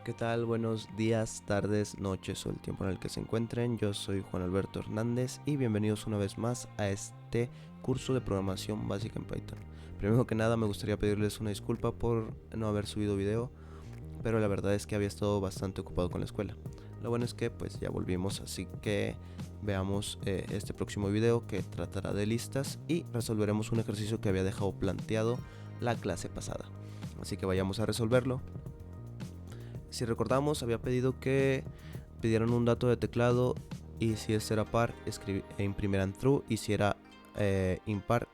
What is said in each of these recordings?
¿Qué tal? Buenos días, tardes, noches o el tiempo en el que se encuentren. Yo soy Juan Alberto Hernández y bienvenidos una vez más a este curso de programación básica en Python. Primero que nada me gustaría pedirles una disculpa por no haber subido video, pero la verdad es que había estado bastante ocupado con la escuela. Lo bueno es que pues ya volvimos, así que veamos este próximo video que tratará de listas y resolveremos un ejercicio que había dejado planteado la clase pasada. Así que vayamos a resolverlo. Si recordamos, había pedido que pidieran un dato de teclado y si este era par, imprimieran true, y si era impar,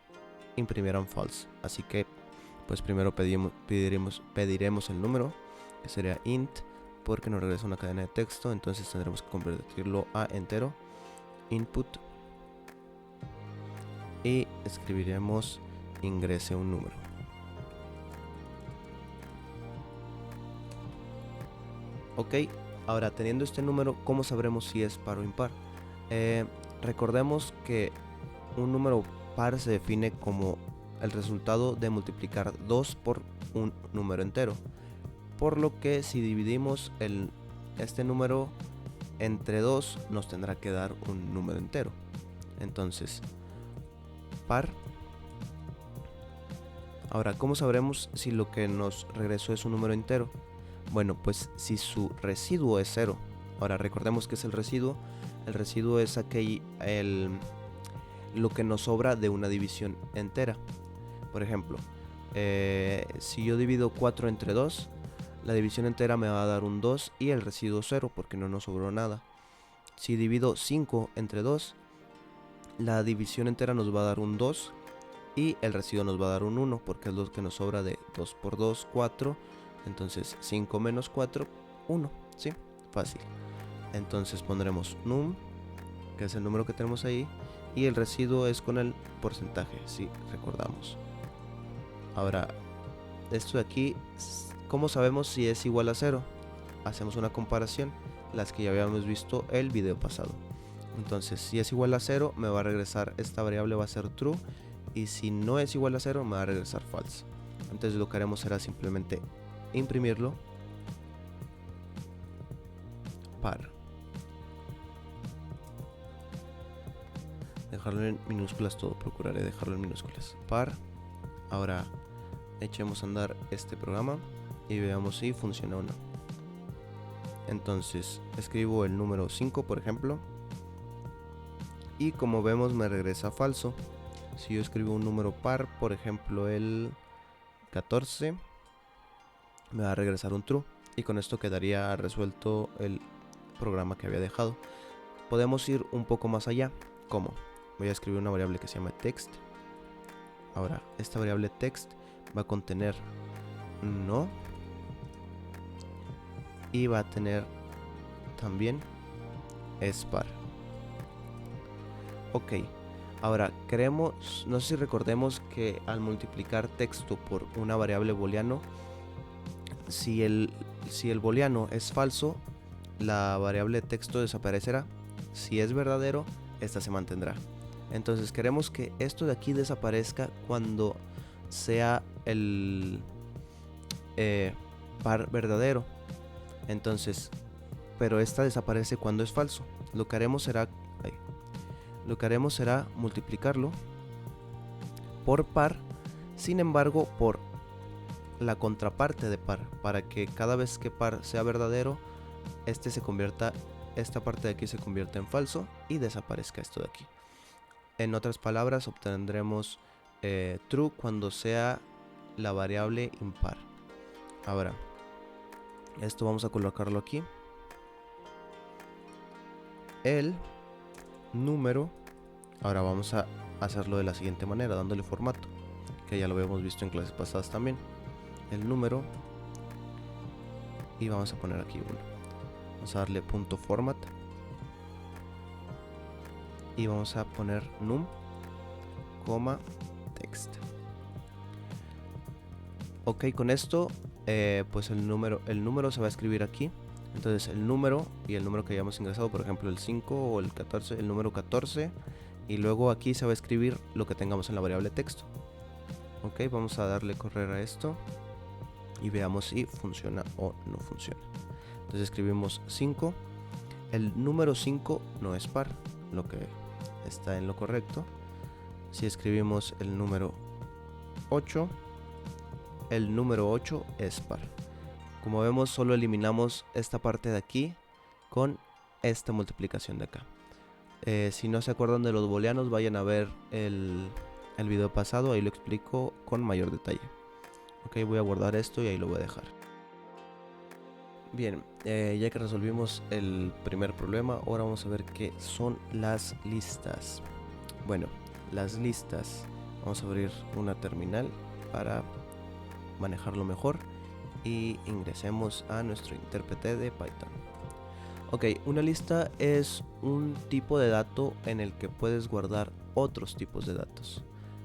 imprimieran false. Así que pues primero pediremos el número, que sería int, porque nos regresa una cadena de texto, entonces tendremos que convertirlo a entero, input, y escribiremos ingrese un número. Ok, ahora teniendo este número, ¿cómo sabremos si es par o impar? Recordemos que un número par se define como el resultado de multiplicar 2 por un número entero. Por lo que si dividimos este número entre 2, nos tendrá que dar un número entero. Entonces, par. Ahora, ¿cómo sabremos si lo que nos regresó es un número entero? Bueno, pues si su residuo es 0. Ahora recordemos que es el residuo. El residuo es lo que nos sobra de una división entera. Por ejemplo, si yo divido 4 entre 2, la división entera me va a dar un 2 y el residuo 0 porque no nos sobró nada. Si divido 5 entre 2, la división entera nos va a dar un 2 y el residuo nos va a dar un 1 porque es lo que nos sobra de 2 por 2, 4. Entonces 5 menos 4, 1, ¿sí? Fácil. Entonces pondremos num, que es el número que tenemos ahí, y el residuo es con el porcentaje, si recordamos. Ahora, esto de aquí, ¿cómo sabemos si es igual a 0? Hacemos una comparación, las que ya habíamos visto el video pasado. Entonces, si es igual a 0, me va a regresar, esta variable va a ser true, y si no es igual a 0, me va a regresar false. Entonces lo que haremos será simplemente imprimirlo, par, dejarlo en minúsculas todo, procuraré dejarlo en minúsculas, par. Ahora echemos a andar este programa y veamos si funciona o no. Entonces escribo el número 5 por ejemplo, y como vemos me regresa falso. Si yo escribo un número par, por ejemplo el 14, me va a regresar un true, y con esto quedaría resuelto el programa que había dejado. Podemos ir un poco más allá. ¿Cómo? Voy a escribir una variable que se llama text. Ahora, esta variable text va a contener no y va a tener también es par. Ok, ahora queremos, no sé si recordemos que al multiplicar texto por una variable booleano, si el booleano es falso, la variable texto desaparecerá. Si es verdadero, esta se mantendrá. Entonces queremos que esto de aquí desaparezca cuando sea el par verdadero. Entonces, pero esta desaparece cuando es falso. Lo que haremos será multiplicarlo por par, sin embargo por la contraparte de par, para que cada vez que par sea verdadero, esta parte de aquí se convierta en falso y desaparezca esto de aquí. En otras palabras, obtendremos true cuando sea la variable impar. Ahora, esto vamos a colocarlo aquí. El número, ahora vamos a hacerlo de la siguiente manera, dándole formato, que ya lo habíamos visto en clases pasadas también. El número, y vamos a poner aquí uno. Vamos a darle punto format y vamos a poner num, text. Ok, con esto pues el número se va a escribir aquí. Entonces el número y el número que hayamos ingresado, por ejemplo el 5 o el 14, el número 14, y luego aquí se va a escribir lo que tengamos en la variable texto. Ok, vamos a darle correr a esto y veamos si funciona o no funciona. Entonces escribimos 5. El número 5 no es par, lo que está en lo correcto. Si escribimos el número 8, el número 8 es par. Como vemos, solo eliminamos esta parte de aquí con esta multiplicación de acá. Si no se acuerdan de los booleanos, vayan a ver el video pasado, ahí lo explico con mayor detalle. Ok, voy a guardar esto y ahí lo voy a dejar. Bien, ya que resolvimos el primer problema, ahora vamos a ver qué son las listas. Bueno, las listas, vamos a abrir una terminal para manejarlo mejor y ingresemos a nuestro intérprete de Python. Ok, una lista es un tipo de dato en el que puedes guardar otros tipos de datos.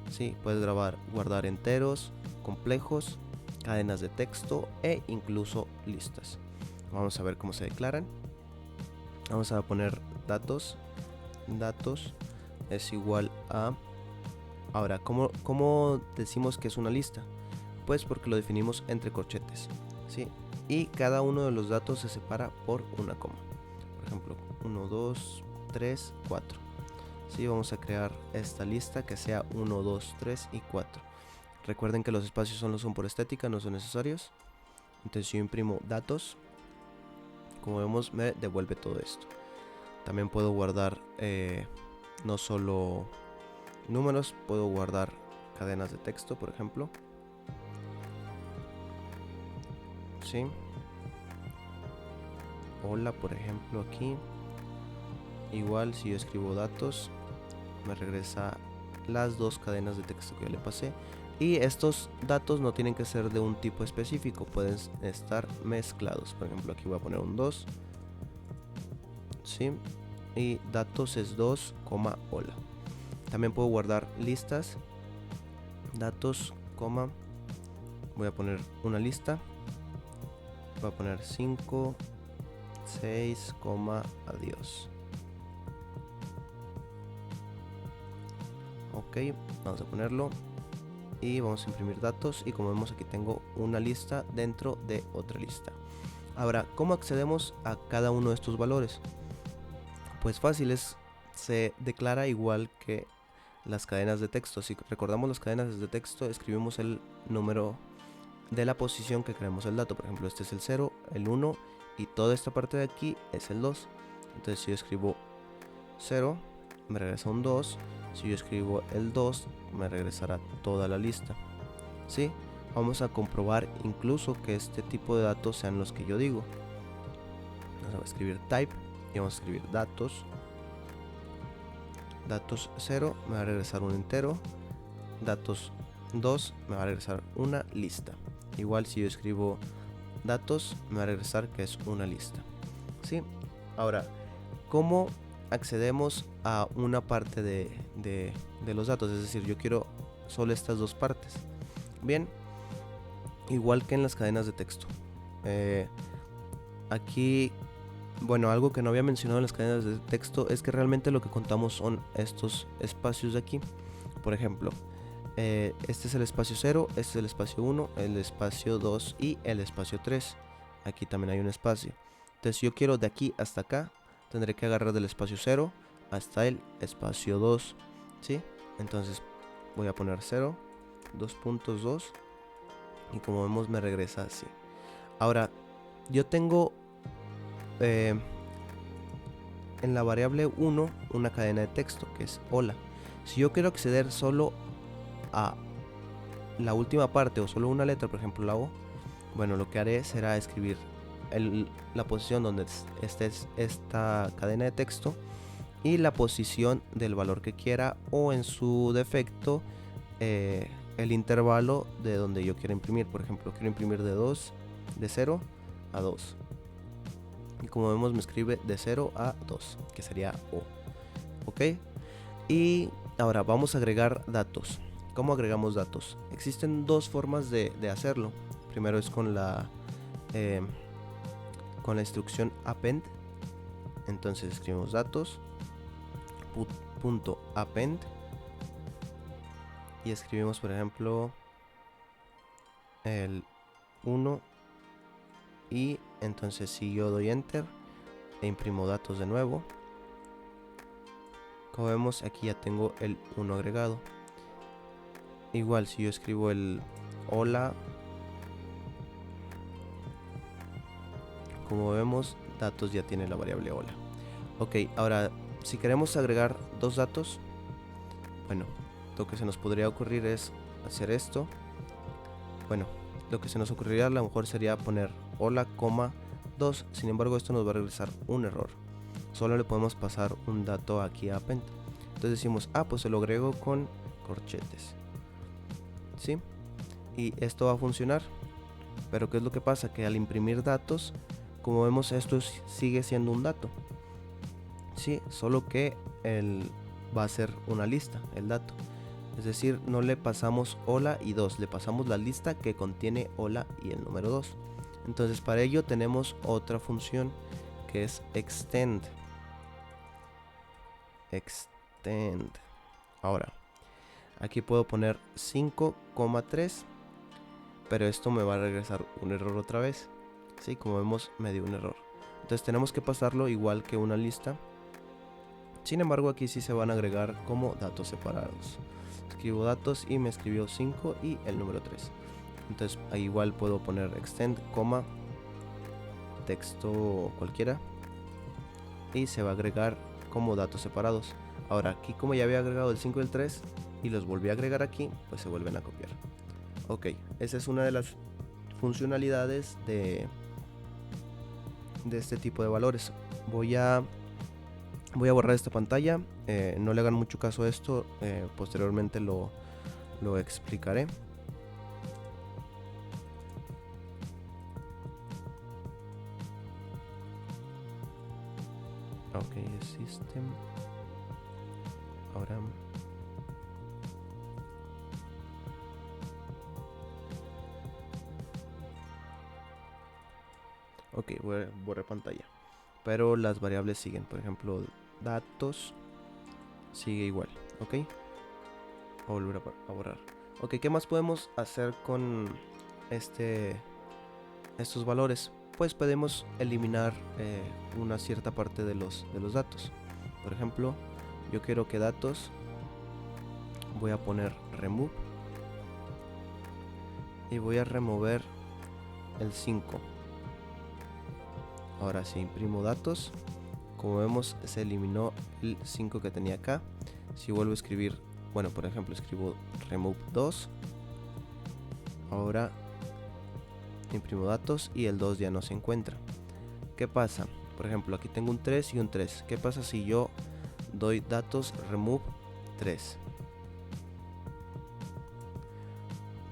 Sí, puedes guardar enteros, complejos, cadenas de texto e incluso listas. Vamos a ver cómo se declaran. Vamos a poner datos. Datos es igual a... Ahora, ¿cómo decimos que es una lista? Pues porque lo definimos entre corchetes, ¿sí? Y cada uno de los datos se separa por una coma. Por ejemplo, 1, 2, 3, 4. ¿Sí? Vamos a crear esta lista que sea 1, 2, 3 y 4. Recuerden que los espacios solo son por estética, no son necesarios. Entonces yo imprimo datos. Como vemos, me devuelve todo esto. También puedo guardar no solo números, puedo guardar cadenas de texto, por ejemplo. ¿Sí? Hola, por ejemplo, aquí. Igual, si yo escribo datos, me regresa las dos cadenas de texto que yo le pasé. Y estos datos no tienen que ser de un tipo específico, pueden estar mezclados. Por ejemplo, aquí voy a poner un 2. ¿Sí? Y datos es 2, hola. También puedo guardar listas. Datos, voy a poner una lista. Voy a poner 5, 6, adiós. Ok, vamos a ponerlo. Y vamos a imprimir datos. Y como vemos, aquí tengo una lista dentro de otra lista. Ahora, ¿cómo accedemos a cada uno de estos valores? Pues fácil, se declara igual que las cadenas de texto. Si recordamos las cadenas de texto, escribimos el número de la posición que queremos el dato. Por ejemplo, este es el 0, el 1 y toda esta parte de aquí es el 2. Entonces si yo escribo 0, me regresa un 2. Si yo escribo el 2, me regresará toda la lista. ¿Sí? Vamos a comprobar incluso que este tipo de datos sean los que yo digo. Vamos a escribir type y vamos a escribir datos. Datos 0 me va a regresar un entero. Datos 2 me va a regresar una lista. Igual si yo escribo datos me va a regresar que es una lista. ¿Sí? Ahora, ¿cómo accedemos a una parte de los datos? Es decir, yo quiero solo estas dos partes. Bien, igual que en las cadenas de texto. Aquí, bueno, algo que no había mencionado en las cadenas de texto es que realmente lo que contamos son estos espacios de aquí. Por ejemplo, este es el espacio 0, este es el espacio 1, el espacio 2 y el espacio 3. Aquí también hay un espacio. Entonces si yo quiero de aquí hasta acá, tendré que agarrar del espacio 0 hasta el espacio 2, ¿sí? Entonces voy a poner 0, 2.2 y como vemos me regresa así. Ahora, yo tengo en la variable 1 una cadena de texto que es hola. Si yo quiero acceder solo a la última parte o solo una letra, por ejemplo la O, bueno, lo que haré será escribir la posición donde esté esta cadena de texto y la posición del valor que quiera, o en su defecto el intervalo de donde yo quiero imprimir. Por ejemplo, quiero imprimir de 0 a 2 y como vemos me escribe de 0 a 2, que sería O. Ok, y ahora vamos a agregar datos. ¿Cómo agregamos datos? Existen dos formas de hacerlo. Primero es con la instrucción append. Entonces escribimos datos .append y escribimos, por ejemplo, el 1 y Entonces si yo doy enter e imprimo datos de nuevo, como vemos aquí ya tengo el 1 agregado. Igual si yo escribo el hola, como vemos datos ya tiene la variable hola. Ok, ahora si queremos agregar dos datos, bueno, lo que se nos podría ocurrir es hacer esto. Bueno, lo que se nos ocurriría a lo mejor sería poner hola, 2. Sin embargo, esto nos va a regresar un error. Solo le podemos pasar un dato aquí a append. Entonces decimos, pues se lo agrego con corchetes. ¿Sí? Y esto va a funcionar. Pero ¿qué es lo que pasa? Que al imprimir datos, como vemos, esto sigue siendo un dato. Sí, solo que va a ser una lista, el dato. Es decir, no le pasamos hola y 2, le pasamos la lista que contiene hola y el número 2. Entonces para ello tenemos otra función que es extend. Ahora, aquí puedo poner 5,3, pero esto me va a regresar un error otra vez. Sí, como vemos me dio un error. Entonces tenemos que pasarlo igual que una lista. Sin embargo, aquí sí se van a agregar como datos separados. Escribo datos y me escribió 5 y el número 3. Entonces ahí igual puedo poner extend, texto cualquiera, y se va a agregar como datos separados. Ahora aquí, como ya había agregado el 5 y el 3 y los volví a agregar aquí, pues se vuelven a copiar. Ok, esa es una de las funcionalidades de este tipo de valores. Voy a borrar esta pantalla. No le hagan mucho caso a esto, posteriormente lo explicaré. Ok, system. Ahora ok, voy a borrar pantalla, pero las variables siguen. Por ejemplo, datos sigue igual. Ok, voy a volver a borrar. Ok, ¿qué más podemos hacer con estos valores? Pues podemos eliminar una cierta parte de los datos. Por ejemplo, yo quiero que datos, voy a poner remove y voy a remover el 5. Ahora si imprimo datos, como vemos se eliminó el 5 que tenía acá. Si vuelvo a escribir, bueno, por ejemplo escribo remove 2, ahora imprimo datos y el 2 ya no se encuentra. ¿Qué pasa? Por ejemplo, aquí tengo un 3 y un 3. ¿Qué pasa si yo doy datos remove 3?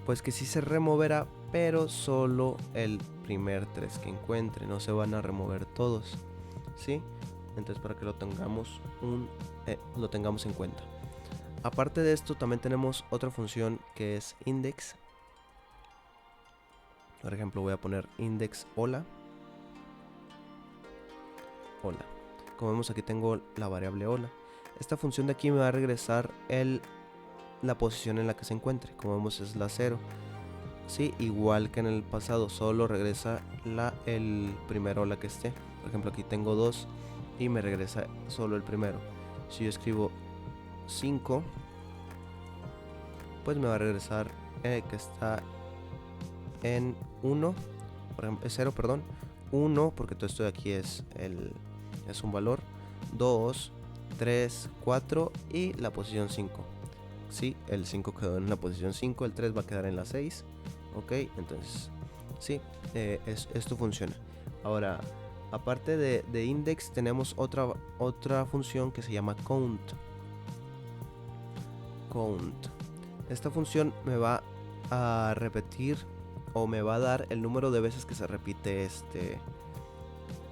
Pues que sí se removerá, pero solo el primer 3 que encuentre, no se van a remover todos. ¿Sí? Entonces para que lo tengamos en cuenta. Aparte de esto también tenemos otra función que es index. Por ejemplo, voy a poner index hola. Como vemos, aquí tengo la variable hola. Esta función de aquí me va a regresar la posición en la que se encuentre. Como vemos es la 0. Sí, igual que en el pasado, solo regresa el primer hola que esté. Por ejemplo, aquí tengo 2 y me regresa solo el primero. Si yo escribo 5, pues me va a regresar que está en 1, por ejemplo, es 0, perdón, 1, porque todo esto de aquí es un valor, 2, 3, 4 y la posición 5. Sí, el 5 quedó en la posición 5, el 3 va a quedar en la 6. Ok, entonces sí, esto funciona. Ahora, aparte de index, tenemos otra función que se llama count. Esta función me va a repetir o me va a dar el número de veces que se repite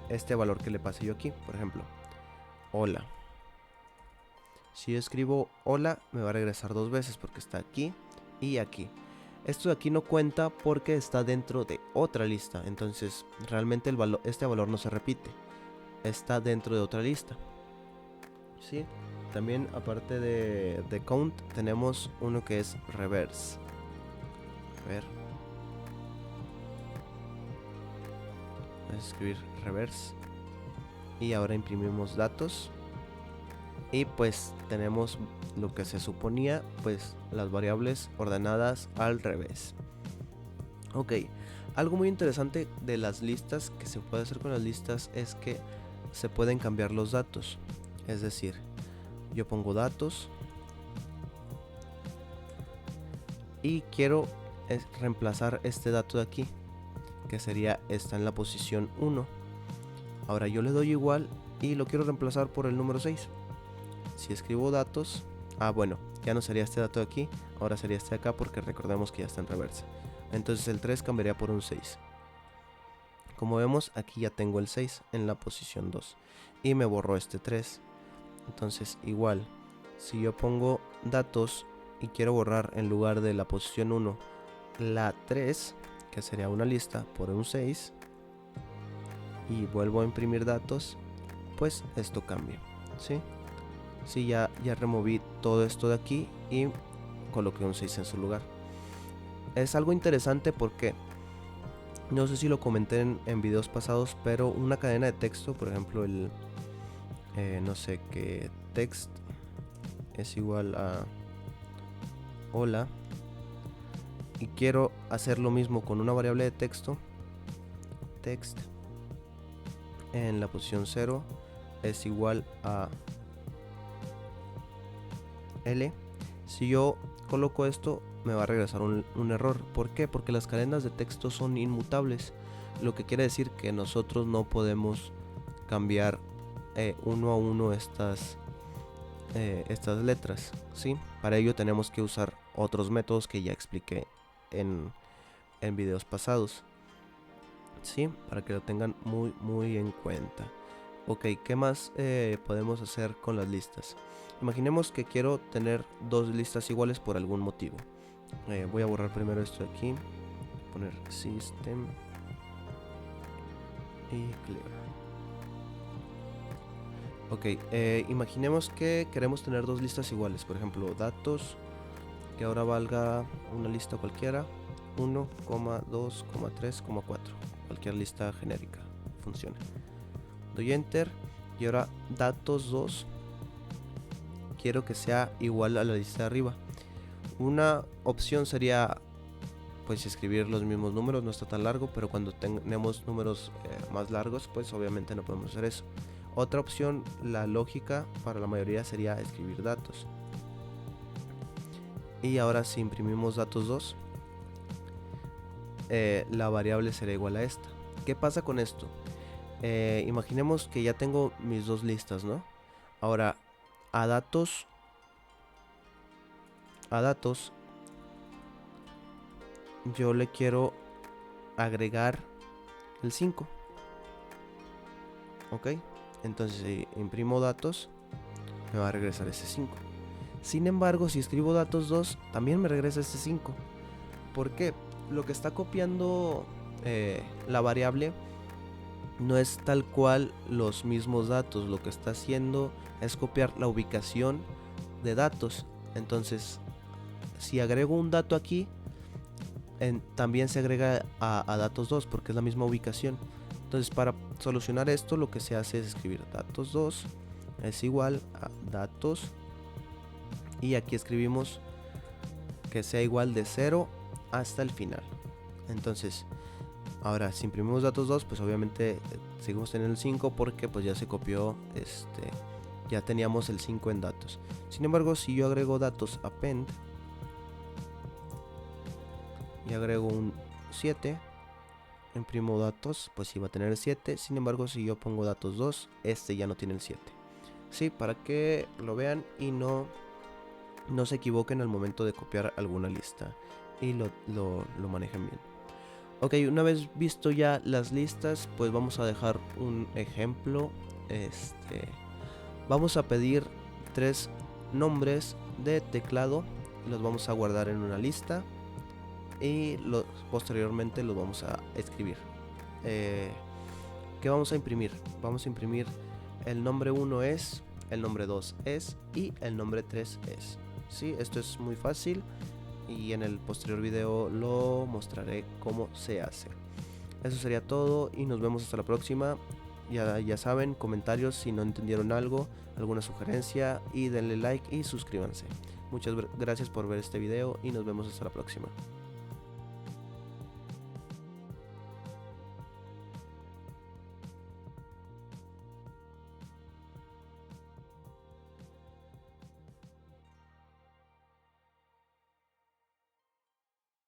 este valor que le pasé yo aquí. Por ejemplo, hola. Si yo escribo hola, me va a regresar 2 veces porque está aquí y aquí. Esto de aquí no cuenta porque está dentro de otra lista. Entonces realmente este valor no se repite. Está dentro de otra lista. ¿Sí? También aparte de count tenemos uno que es reverse. A ver. es escribir reverse. Y ahora imprimimos datos. Y pues tenemos lo que se suponía, pues las variables ordenadas al revés. Ok, algo muy interesante de las listas que se puede hacer con las listas es que se pueden cambiar los datos. Es decir, yo pongo datos y quiero reemplazar este dato de aquí, que sería está en la posición 1. Ahora yo le doy igual y lo quiero reemplazar por el número 6. Si escribo datos, bueno, ya no sería este dato de aquí, ahora sería este de acá porque recordemos que ya está en reversa. Entonces el 3 cambiaría por un 6. Como vemos, aquí ya tengo el 6 en la posición 2 y me borró este 3. Entonces igual, si yo pongo datos y quiero borrar en lugar de la posición 1 la 3, que sería una lista, por un 6, y vuelvo a imprimir datos, pues esto cambia, ¿sí? Sí, ya removí todo esto de aquí y coloqué un 6 en su lugar. Es algo interesante porque no sé si lo comenté en videos pasados, pero una cadena de texto, por ejemplo el no sé, que text es igual a hola, y quiero hacer lo mismo con una variable de texto, text en la posición 0 es igual a L. Si yo coloco esto, me va a regresar un error. ¿Por qué? Porque las cadenas de texto son inmutables, lo que quiere decir que nosotros no podemos cambiar uno a uno estas letras, ¿sí? Para ello tenemos que usar otros métodos que ya expliqué en videos pasados, ¿sí? Para que lo tengan muy en cuenta. Ok, ¿qué más podemos hacer con las listas? Imaginemos que quiero tener dos listas iguales por algún motivo. Voy a borrar primero esto de aquí, poner system y clear. Ok, imaginemos que queremos tener dos listas iguales. Por ejemplo, datos, que ahora valga una lista cualquiera, 1, 2, 3, 4. Cualquier lista genérica funciona. Doy enter y ahora datos 2 quiero que sea igual a la lista de arriba. Una opción sería pues escribir los mismos números, no está tan largo, pero cuando tenemos números más largos, pues obviamente no podemos hacer eso. Otra opción, la lógica para la mayoría sería escribir datos. Y ahora si imprimimos datos 2, la variable será igual a esta. ¿Qué pasa con esto? Imaginemos que ya tengo mis dos listas, ¿no? Ahora, a datos yo le quiero agregar el 5. Ok, entonces si imprimo datos me va a regresar ese 5. Sin embargo, si escribo datos 2 también me regresa ese 5. ¿Por qué? Lo que está copiando la variable no es tal cual los mismos datos. Lo que está haciendo es copiar la ubicación de datos. Entonces, si agrego un dato aquí, también se agrega a datos 2 porque es la misma ubicación. Entonces, para solucionar esto, lo que se hace es escribir datos 2 es igual a datos, y aquí escribimos que sea igual de 0 hasta el final. Entonces, ahora si imprimimos datos 2, pues obviamente seguimos teniendo el 5 porque pues ya se copió, ya teníamos el 5 en datos. Sin embargo, si yo agrego datos append y agrego un 7, imprimo datos, pues iba a tener el 7. Sin embargo, si yo pongo datos 2, ya no tiene el 7. Sí, para que lo vean y no se equivoquen al momento de copiar alguna lista y lo manejen bien. Ok, una vez visto ya las listas, pues vamos a dejar un ejemplo. Vamos a pedir 3 nombres de teclado, los vamos a guardar en una lista y posteriormente los vamos a escribir. ¿Qué vamos a imprimir? Vamos a imprimir el nombre 1 es, el nombre 2 es y el nombre 3 es. Sí, esto es muy fácil y en el posterior video lo mostraré cómo se hace. Eso sería todo y nos vemos hasta la próxima. Ya saben, comentarios si no entendieron algo, alguna sugerencia, y denle like y suscríbanse. Muchas gracias por ver este video y nos vemos hasta la próxima.